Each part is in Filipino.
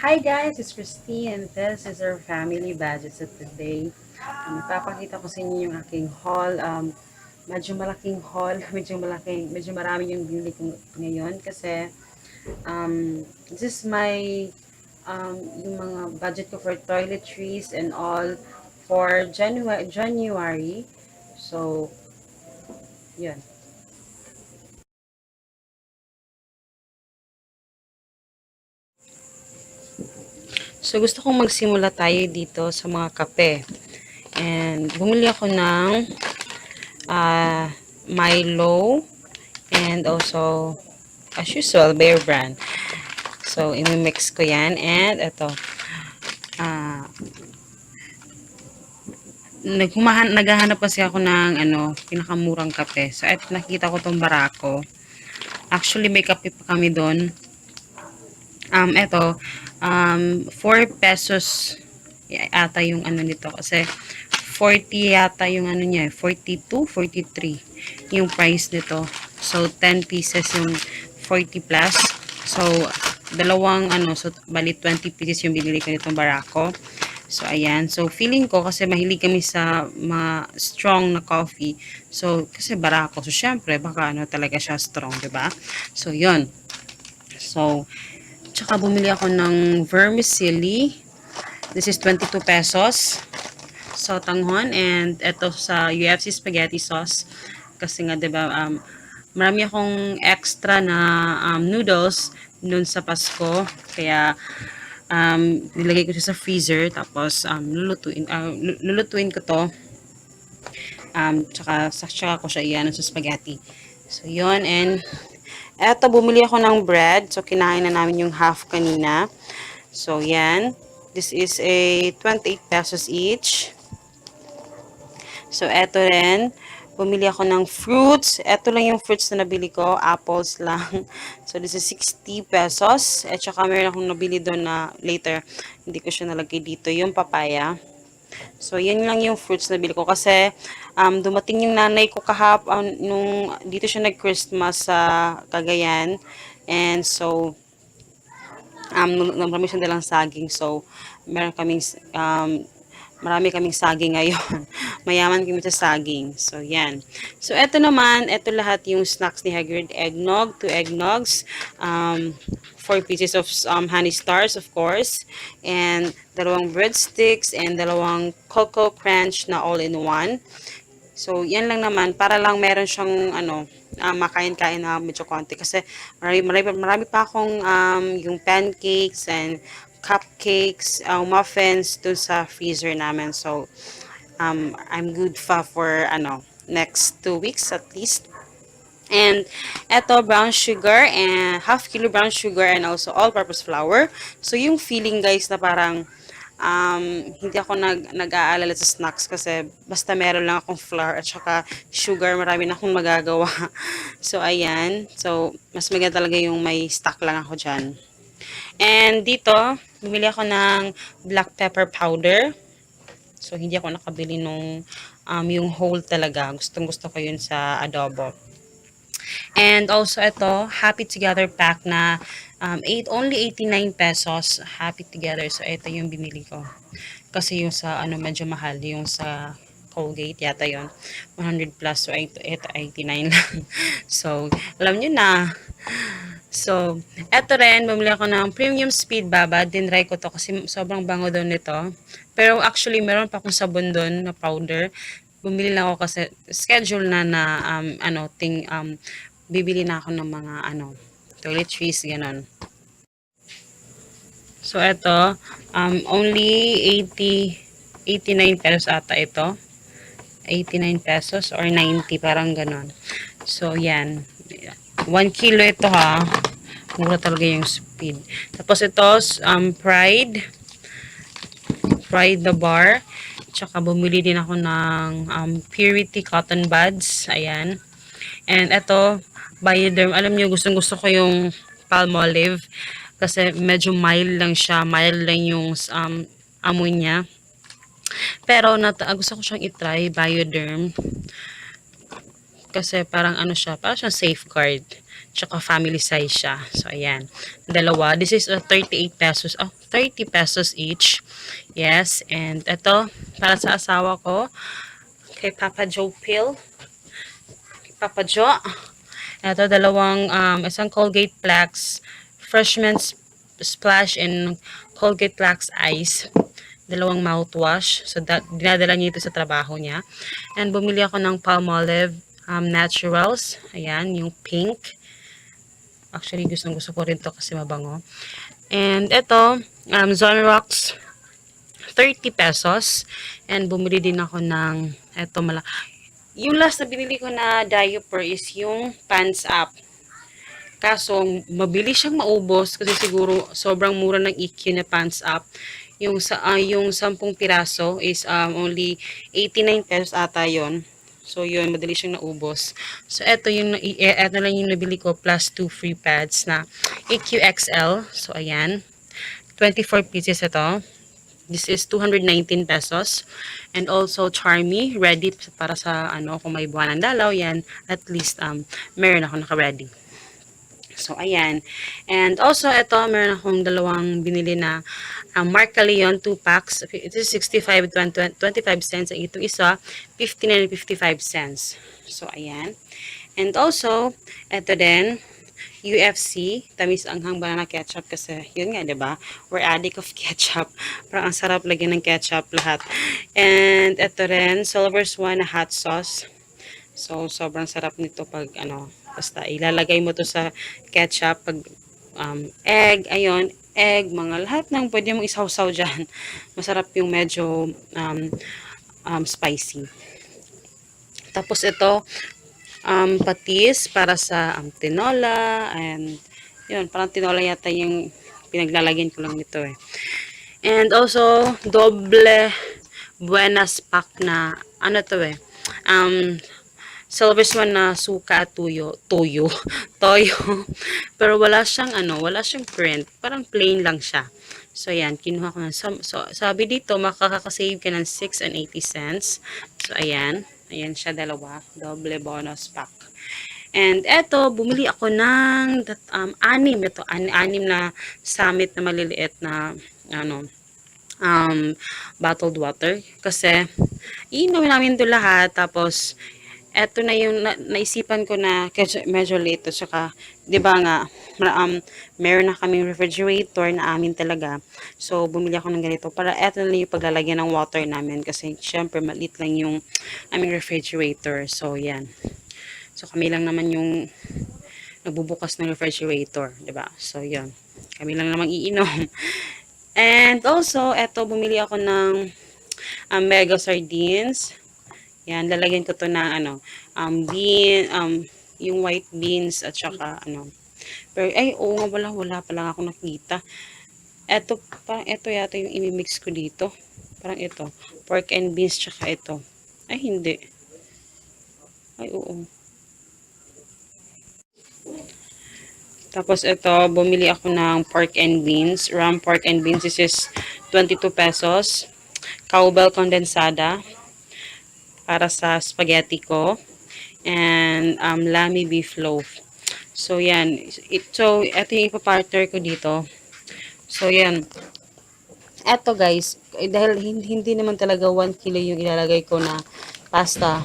Hi guys, it's Christine and this is our family budget. So today, ipapakita ko sa inyo yung aking haul. Medyo malaking haul, medyo marami yung binili ko ngayon kasi this is my yung mga budget ko for toiletries and all for January. So, yun. So, gusto kong magsimula tayo dito sa mga kape. And bumili ako ng Milo and also as usual Bear Brand. So imimix ko yan and ito naghahanap kasi ako ng pinakamurang kape. So eto, nakita ko tong Barako. Actually may kape pa kami doon. Eto 4 pesos ata yung nito kasi 40 yata yung niya, 42, 43 yung price nito. So 10 pieces yung 40 plus. So dalawang so bali 20 pieces yung binili ko nitong Barako. So ayan, so feeling ko kasi mahilig kami sa mga strong na coffee. So kasi Barako, so syempre baka talaga siya strong, 'di ba? So 'yun. So tsaka bumili ako ng vermicelli. This is 22 pesos. So, tanghon. And ito sa UFC spaghetti sauce. Kasi nga, diba, marami akong extra na noodles dun sa Pasko. Kaya, nilagay ko siya sa freezer. Tapos, lulutuin ko to. Tsaka ko siya iyan sa spaghetti. So, yun. And, eto, bumili ako ng bread. So, kinain na namin yung half kanina. So, yan. This is a 28 pesos each. So, eto rin. Bumili ako ng fruits. Eto lang yung fruits na nabili ko. Apples lang. So, this is 60 pesos. At saka meron akong nabili doon na later. Hindi ko siya nalagay dito. Yung papaya. So, yan lang yung fruits na nabili ko. Kasi, dumating yung nanay ko nung dito siya nag-Christmas sa Cagayan. And so, marami siyang dalang saging. So, marami kaming saging ngayon. Mayaman kami sa saging. So, yan. So, eto naman, eto lahat yung snacks ni Hagrid. Eggnog, 2 eggnogs, 4 pieces of honey stars, of course, and dalawang breadsticks, and dalawang cocoa crunch na all-in-one. So, yan lang naman. Para lang meron siyang, makain-kain na medyo konti. Kasi, marami pa akong, yung pancakes and cupcakes, muffins dun sa freezer namin. So, I'm good for, next 2 weeks at least. And eto, brown sugar and half kilo brown sugar and also all-purpose flour. So, yung feeling guys na parang hindi ako nag-aalala sa snacks kasi basta meron lang akong flour at saka sugar, marami na akong magagawa. So, ayan. So, mas maganda talaga yung may stock lang ako dyan. And dito, bumili ako ng black pepper powder. So, hindi ako nakabili nung yung whole talaga. Gustong gusto ko yun sa adobo. And also ito, Happy Together pack na only 89 pesos. Happy Together. So, ito yung binili ko. Kasi yung sa medyo mahal. Yung sa Colgate yata yon 100 plus. So, ito 89 lang. So, alam nyo na. So, eto rin, bumili ako ng Premium Speed Baba. Dinry ko to kasi sobrang bango daw nito. Pero actually, meron pa akong sabon doon na powder. Bumili lang ako kasi schedule na bibili na ako ng mga toiletries, ganon. So, eto, only 89 pesos ata ito. 89 pesos or 90, parang ganon. So, yan. 1 kilo ito ha. Mura talaga yung speed. Tapos ito, Pride the bar. Tsaka bumili din ako ng Purity cotton buds. Ayan. And ito, Bioderm. Alam nyo, gustong gusto ko yung Palmolive. Kasi medyo mild lang siya. Mild lang yung amoy niya. Pero gusto ko siyang itry, Bioderm. Kasi parang parang siyang safeguard. Tsaka family size siya. So, ayan. Dalawa. This is 38 pesos. Oh, 30 pesos each. Yes, and ito, para sa asawa ko, kay Papa Joe Pill. Kay Papa Joe. Ito, isang Colgate Plax, Freshman Splash, and Colgate Plax Ice. Dalawang mouthwash. So, dinadala niya ito sa trabaho niya. And bumili ako ng Palmolive Naturals. Ayan, yung pink. Actually, gusto ko rin to kasi mabango. And ito, Zonrox, 30 pesos. And bumili din ako ng, yung last na binili ko na diaper is yung Pants Up. Kaso, mabilis siyang maubos kasi siguro sobrang mura ng EQ na Pants Up. Yung 10 piraso is only 89 pesos ata yon. So, yun, madali siyang naubos. So, ito lang yung nabili ko plus 2 free pads na EQXL. So, ayan. 24 pieces ito. This is 219 pesos. And also, Charmy, ready para sa, kung may buwan ng dalaw, yan, at least, meron ako naka-ready. So, ayan. And also, ito, meron akong dalawang binili na Marca Leon 2 packs. It is 65, 25 cents. Ang itong isa, 59 and 55 cents. So, ayan. And also, ito din, UFC, tamis anghang banana ketchup kasi yun nga, 'di ba? We're addict of ketchup. Parang ang sarap lagyan ng ketchup lahat. And ito rin, Silver Swan na hot sauce. So sobrang sarap nito pag basta ilalagay mo to sa ketchup pag egg, egg, mga lahat ng pwede mong isawsaw diyan. Masarap yung medyo spicy. Tapos ito, patis para sa tinola, and yun, parang tinola yata yung pinaglalagyan ko lang nito eh. And also, doble buenas pack na, Silver Swan na suka at toyo. Pero wala siyang print. Parang plain lang siya. So, yan, kinuha ko na. So, sabi dito, makakasave ka ng 6 and 80 cents. So, ayan. Ayan siya, dalawa. Doble bonus pack. And eto, bumili ako ng 6. Ito, 6 na Summit na maliliit na, bottled water. Kasi, iinom namin ito lahat. Tapos, eto na yung naisipan ko na medyo late. Tsaka, di ba nga, meron na kaming refrigerator na amin talaga. So, bumili ako ng ganito. Para eto na yung paglalagyan ng water namin. Kasi, syempre, maliit lang yung aming refrigerator. So, yan. So, kami lang naman yung nagbubukas ng refrigerator. Diba? So, yan. Kami lang naman iinom. And also, eto, bumili ako ng mega sardines. Yan, lalagyan ko to ng yung white beans at saka Pero oo nga wala pa lang ako nakita. Parang ito yata yung imimix ko dito. Parang ito, pork and beans tsaka ito. Ay hindi. Ay oo. Tapos ito, bumili ako ng pork and beans. Ram pork and beans, this is 22 pesos. Cowbell condensada para sa spaghetti ko, and lammy beef loaf. So yan, ito yung ipapartner ko dito. So yan, eto guys, dahil hindi naman talaga 1 kilo yung ilalagay ko na pasta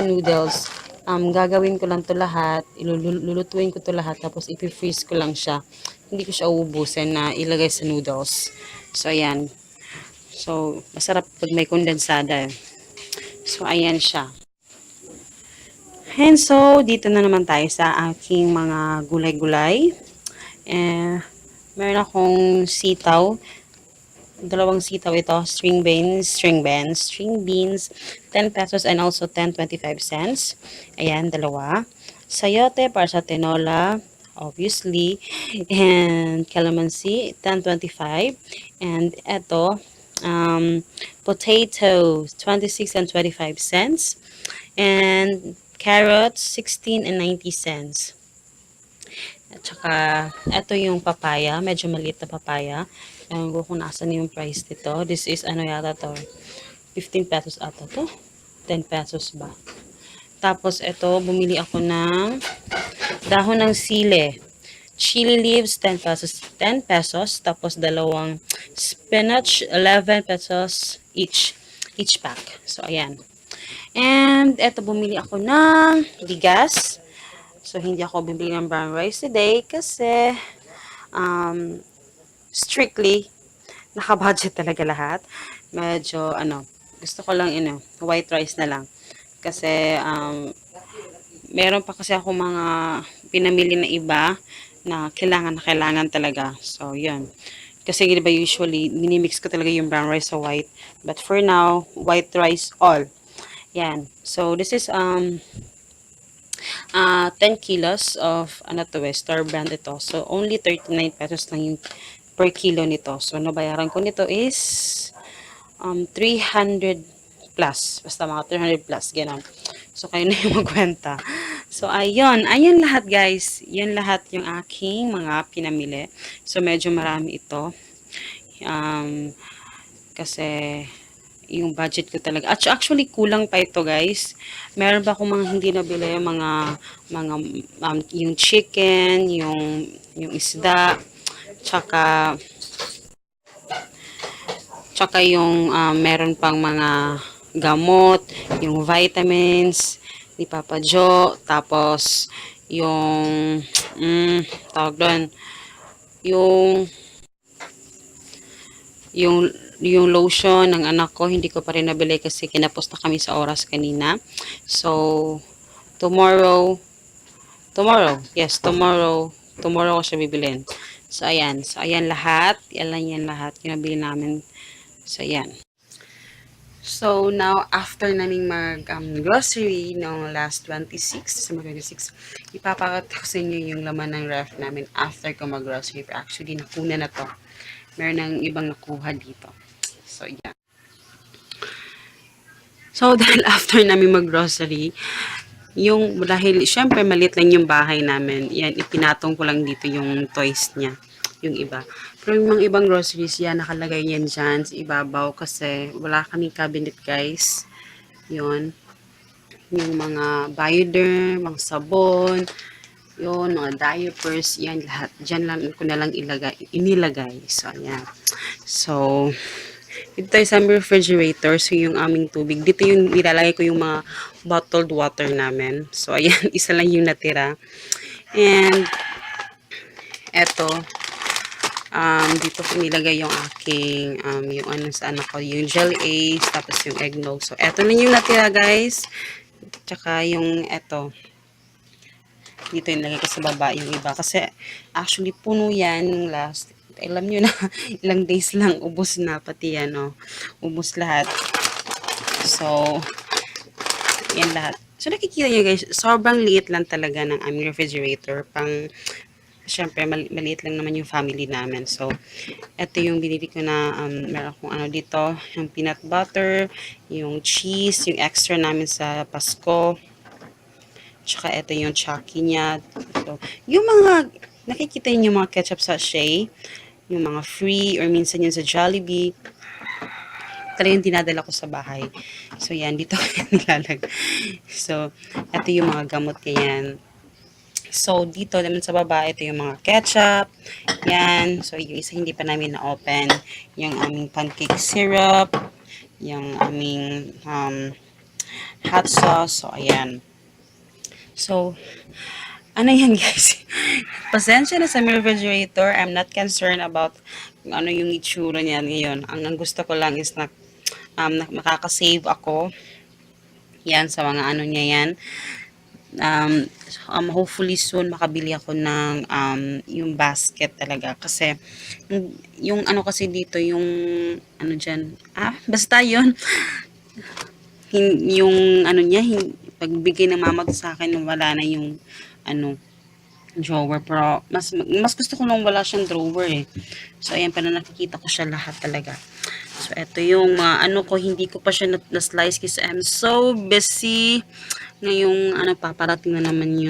noodles, gagawin ko lang to lahat, lulutuin ko to lahat, tapos ipi-freeze ko lang siya, hindi ko siya uubusin na ilagay sa noodles. So ayan, so masarap pag may kondensada. So, ayan siya. And so, dito na naman tayo sa aking mga gulay-gulay. Meron akong sitaw. 2 sitaw ito. String beans, 10 pesos and also 10.25 cents. Ayan, 2. Sayote para sa tinola, obviously. And calamansi, 10.25. And ito, potatoes 26 and 25 cents, and carrots 16 and 90 cents. At saka ito yung papaya, medyo maliit na papaya. Ewan ko kung nasan yung price nito. This is yata to, 15 pesos ata to, 10 pesos ba. Tapos ito, bumili ako ng dahon ng sile. chili leaves, 10 pesos. 10 pesos. Tapos dalawang spinach, 11 pesos each pack. So, ayan. And, eto, bumili ako ng bigas. So, hindi ako bibili ng brown rice today kasi um, strictly naka-budget talaga lahat. Medyo, gusto ko lang, white rice na lang. Kasi, meron pa kasi ako mga pinamili na iba na kailangan talaga. So, yun. Kasi, di ba, usually, minimix ko talaga yung brown rice sa white. But for now, white rice all. Yan. So, this is, 10 kilos of, Star brand ito. So, only 39 pesos lang yung per kilo nito. So, nabayaran ko nito is 300 plus. Basta mga 300 plus, gano'n. So, kayo na yung magkwenta. So, ayun lahat guys. Yan lahat yung aking mga pinamili. So, medyo marami ito. Kasi, yung budget ko talaga. Actually, kulang pa ito guys. Meron pa akong mga hindi nabili. Mga yung chicken, yung isda, tsaka, yung meron pang mga gamot, yung vitamins, ni Papa Jo, tapos yung, tawag doon, yung, yung, yung lotion ng anak ko, hindi ko pa rin nabili kasi kinapos na kami sa oras kanina. So, tomorrow, tomorrow ko siya bibilin. So, ayan. So, ayan lahat. Yan lahat. Kinabili namin. So, ayan. So, now, after naming mag-grocery noong last 26, December 26, ipapakita ko sa inyo yung laman ng ref namin after ko mag-grocery. Actually, nakuna na to. Meron ng ibang nakuha dito. So, yeah. So, dahil after namin mag-grocery, dahil, syempre, maliit lang yung bahay namin. Yan, ipinatong ko lang dito yung toys niya. Yung iba. Pero yung mga ibang groceries, yan, nakalagay yan dyan sa ibabaw kasi wala kaming cabinet, guys. Yun. Yung mga bioderm, mga sabon, yun, mga diapers, yan, lahat. Dyan lang ko na lang inilagay. So, yan. So, dito tayo sa refrigerator. So, yung aming tubig. Dito yung nilalagay ko yung mga bottled water namin. So, ayan, isa lang yung natira. And, eto, dito ko nilagay yung aking, yung sa anak ko, yung jelly Ace, tapos yung eggnog. So, eto na yung natira, guys. Tsaka yung eto. Dito yung nilagay ko sa baba yung iba. Kasi, actually, puno yan yung last. Alam nyo na, ilang days lang, ubos na, pati yan, oh. Ubos lahat. So, yan lahat. So, nakikita nyo guys, sobrang liit lang talaga ng aming refrigerator. Syempre, maliit lang naman yung family namin. So, ito yung binili ko na, meron akong dito, yung peanut butter, yung cheese, yung extra namin sa Pasko. Tsaka ito yung Chucky niya. So, yung mga, nakikita niyo yung mga ketchup sachet, yung mga free, or minsan yun sa Jollibee, talagang dinadala ko sa bahay. So, yan, dito ko yan nilalagay. So, ito yung mga gamot ganyan. So, dito naman sa baba, ito yung mga ketchup. Yan. So, yung isa hindi pa namin na-open. Yung aming pancake syrup. Yung aming hot sauce. So, ayan. So, ano yan guys? Pasensya na sa my refrigerator. I'm not concerned about ano yung itsura niya ngayon. Ang gusto ko lang is na makakasave ako. Yan, sa mga ano niya yan. Hopefully soon makabili ako ng yung basket talaga kasi yung ano kasi dito yung ano diyan basta yon yung ano niya pagbigay ng mama sa akin wala na yung ano drawer pero mas gusto ko nung wala siyang drawer eh. So ayan pa na nakikita ko siya lahat talaga. So ito yung ano ko hindi ko pa siya na-slice kasi I'm so busy. Ngayong paparating na naman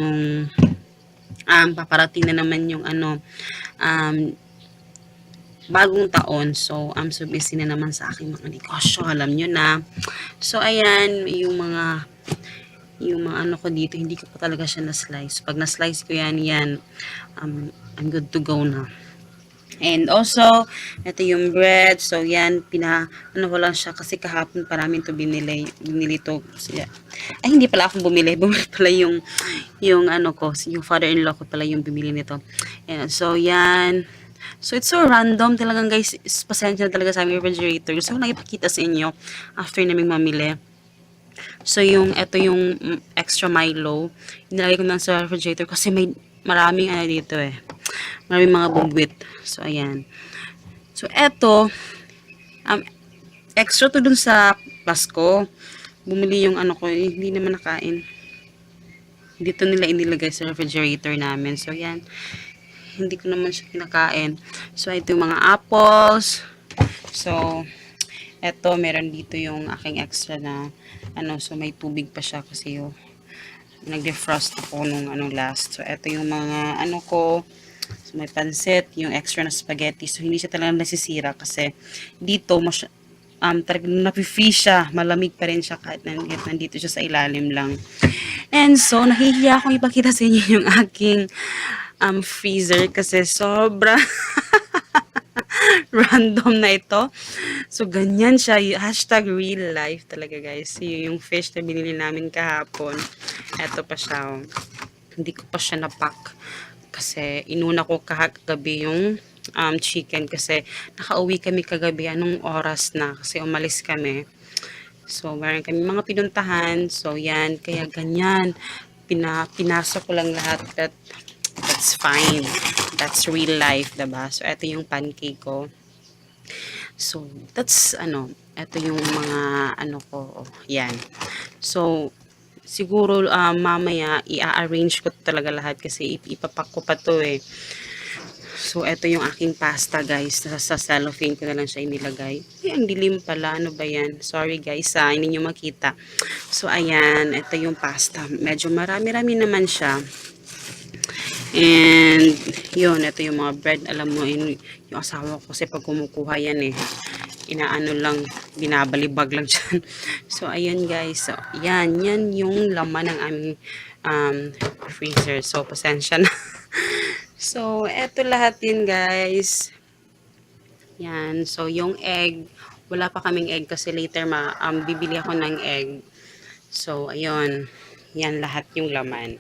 yung bagong taon. So, I'm so busy na naman sa aking mga negosyo. Alam nyo na. So, ayan, yung mga yung mga ano ko dito, hindi ko pa talaga siya na-slice. Pag na-slice ko yan, I'm good to go na. And also, ito yung bread. So, yan, ano ko lang siya kasi kahapon parami to binili to. So, yeah. Ay, hindi pala akong bumili. Bumili pala yung ano ko, yung father-in-law ko pala yung bumili nito. Yan. So, yan. So, it's so random talagang guys. Pasensya na talaga sa aming refrigerator. So, nakipakita sa inyo after naming mamili. So, ito yung extra Milo. Inilagay ko lang sa refrigerator kasi maraming ano dito eh. Maraming mga bumbuit. So, ayan. So, ito, extra to dun sa Pasko. Bumili yung ano ko, hindi naman nakain. Dito nila inilagay sa refrigerator namin. So, yan. Hindi ko naman siya kinakain. So, ito yung mga apples. So, eto, meron dito yung aking extra na, so may tubig pa siya kasi yung nag-defrost ako nung last. So, eto yung mga, ko. So, may pansit, yung extra na spaghetti. So, hindi siya talaga nasisira kasi dito, talagang napi-freeze siya. Malamig pa rin siya kahit nandito siya sa ilalim lang. And so, nahihiya akong ipakita sa inyo yung aking freezer kasi sobra random na ito. So, ganyan siya. Hashtag real life talaga, guys. Yung fish na binili namin kahapon. Eto pa siya. Hindi ko pa siya napak. Kasi, inuna ko kagabi yung chicken. Kasi, nakauwi kami kagabi. Anong oras na? Kasi, umalis kami. So, meron kami mga pinuntahan. So, yan. Kaya, ganyan. Pinasok ko lang lahat. But, that's fine. That's real life, diba? So, ito yung pancake ko. So, that's, ito yung mga, ko, yan. So, siguro, mamaya, i-arrange ko talaga lahat kasi ipapak ko pa to eh. So, ito yung aking pasta, guys. Sa cellophane ko na lang siya inilagay. Ay, ang dilim pala. Ano ba yan? Sorry, guys, hindi nyo makita. So, ayan. Ito yung pasta. Medyo marami-rami naman siya. And, yun. Ito yung mga bread. Alam mo, yung asawa ko kasi pag kumukuha yan eh. Inaano lang, binabalibag lang dyan. So, ayan, guys. So, yan yung laman ng aming freezer. So, pasensya na. So, eto lahat din, guys. Yan. So, yung egg, wala pa kaming egg kasi later bibili ako ng egg. So, ayun. Yan lahat yung laman.